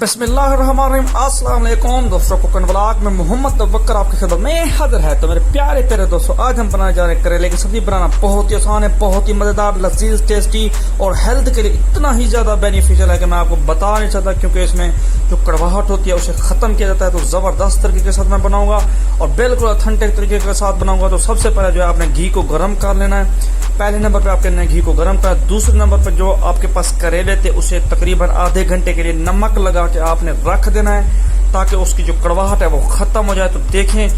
बिस्मिल्लाहिर्रहमानिर्रहीम। अस्सलाम वालेकुम दोस्तों, कुकिंग व्लॉग में मोहम्मद अबूबकर आपकी खिदमत में हाजिर है। तो मेरे प्यारे प्यारे दोस्तों, आज हम बनाने जा रहे हैं करेले की सब्जी। बनाना बहुत ही आसान है, बहुत ही मज़ेदार, लजीज, टेस्टी और हेल्थ के लिए इतना ही ज़्यादा बेनिफिशियल है कि मैं आपको बता नहीं सकता, क्योंकि इसमें जो कड़वाहट होती है उसे ख़त्म किया जाता है। तो ज़बरदस्त तरीके के साथ मैं बनाऊँगा और बिल्कुल ऑथेंटिक तरीके के साथ बनाऊँगा। तो सबसे पहले जो है आपने घी को गर्म कर लेना है। पहले नंबर पे आपके घी को गर्म करा। दूसरे नंबर पे जो आपके पास करेले थे उसे तकरीबन आधे घंटे के लिए नमक लगा के आपने रख देना है, ताकि उसकी जो कड़वाहट है वो खत्म हो जाए। तो देखें,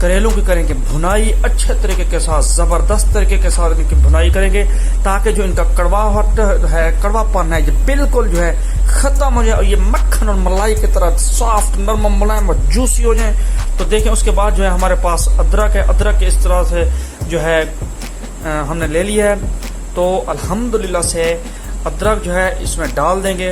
करेलों की करेंगे भुनाई अच्छे तरीके के साथ, जबरदस्त तरीके के साथ इनकी भुनाई करेंगे, ताकि जो इनका कड़वाहट है, कड़वापन है, ये बिल्कुल जो है खत्म हो जाए और ये मक्खन और मलाई की तरह सॉफ्ट, नरम, मुलायम और जूसी हो जाए। तो देखें, उसके बाद जो है हमारे पास अदरक है। अदरक इस तरह से जो है हमने ले लिया है। तो अल्हम्दुलिल्लाह से अदरक जो है इसमें डाल देंगे,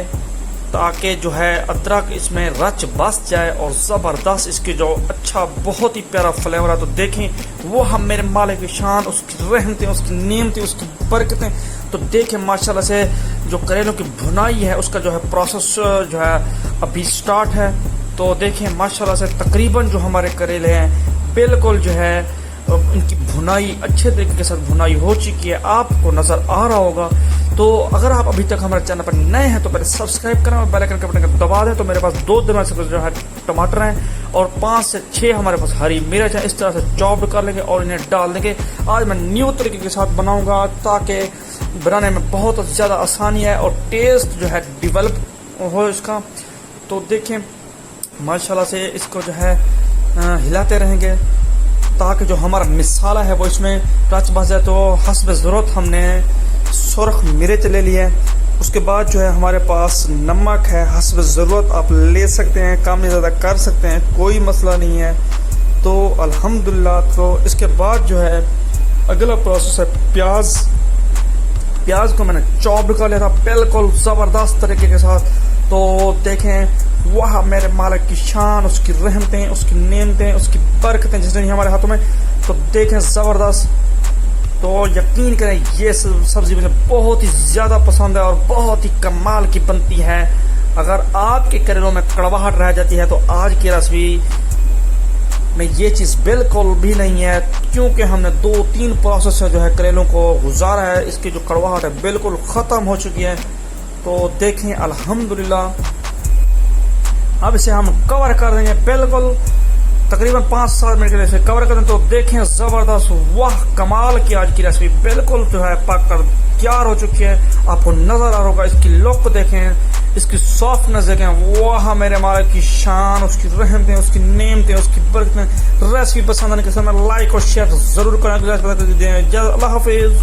ताकि जो है अदरक इसमें रच बस जाए और ज़बरदस्त इसकी जो अच्छा बहुत ही प्यारा फ्लेवर है। तो देखें, वो हम मेरे मालिक की शान, उसकी रहमतें, उसकी नेमतें, उसकी बरकतें। तो देखें माशाल्लाह से जो करेलों की भुनाई है उसका जो है प्रोसेस जो है अभी स्टार्ट है। तो देखें माशाल्लाह से तकरीबन जो हमारे करेले हैं बिल्कुल जो है इनकी भुनाई अच्छे तरीके के साथ भुनाई हो चुकी है, आपको नज़र आ रहा होगा। तो अगर आप अभी तक हमारे चैनल पर नए हैं तो पहले सब्सक्राइब करें और बेल आइकन के बटन को दबा दें। तो मेरे पास 2 दिन से जो है टमाटर हैं और 5 से 6 हमारे पास हरी मिर्च है। इस तरह से चॉप कर लेंगे और इन्हें डाल देंगे। आज मैं न्यू तरीके के साथ बनाऊंगा, ताकि बनाने में बहुत ज़्यादा आसानी है और टेस्ट जो है डेवलप हो इसका। तो देखें माशाल्लाह से इसको जो है हिलाते रहेंगे, ताकि जो हमारा मिसाला है वो इसमें टच बस जाए। तो हस्ब ज़रूरत हमने सुर्ख मिर्च ले लिया है। उसके बाद जो है हमारे पास नमक है, हस्ब ज़रूरत आप ले सकते हैं, कम या ज़्यादा कर सकते हैं, कोई मसला नहीं है। तो अल्हम्दुलिल्लाह। तो इसके बाद जो है अगला प्रोसेस है प्याज। प्याज को मैंने चॉप कर लिया था बिल्कुल ज़बरदस्त तरीके के साथ। तो देखें, वह मेरे मालिक की शान, उसकी रहमतें, उसकी नेमतें, उसकी बरकतें जिस दिन हमारे हाथों में। तो देखें ज़बरदस्त। तो यकीन करें, ये सब्ज़ी मुझे बहुत ही ज़्यादा पसंद है और बहुत ही कमाल की बनती है। अगर आपके करेलों में कड़वाहट रह जाती है तो आज की रेसिपी में ये चीज़ बिल्कुल भी नहीं है, क्योंकि हमने 2-3 प्रोसेस से जो है करेलों को गुजारा है। इसकी जो कड़वाहट है बिल्कुल ख़त्म हो चुकी है। तो देखें अल्हम्दुलिल्लाह। अब इसे हम कवर कर देंगे बिल्कुल तकरीबन 5-7 मिनट के लिए इसे कवर कर दें। तो देखें ज़बरदस्त, वाह कमाल की आज की रेसिपी बिल्कुल जो है पक कर तैयार हो चुकी है। आपको नज़र आ रहा होगा, इसकी लुक देखें, इसकी सॉफ्टनेस देखें, वाह मेरे मालिक की शान, उसकी रहमतें, उसकी नेमतें, उसकी बरकतें। रेसिपी पसंद आने के समय लाइक और शेयर ज़रूर करें। अल्लाह हाफिज़।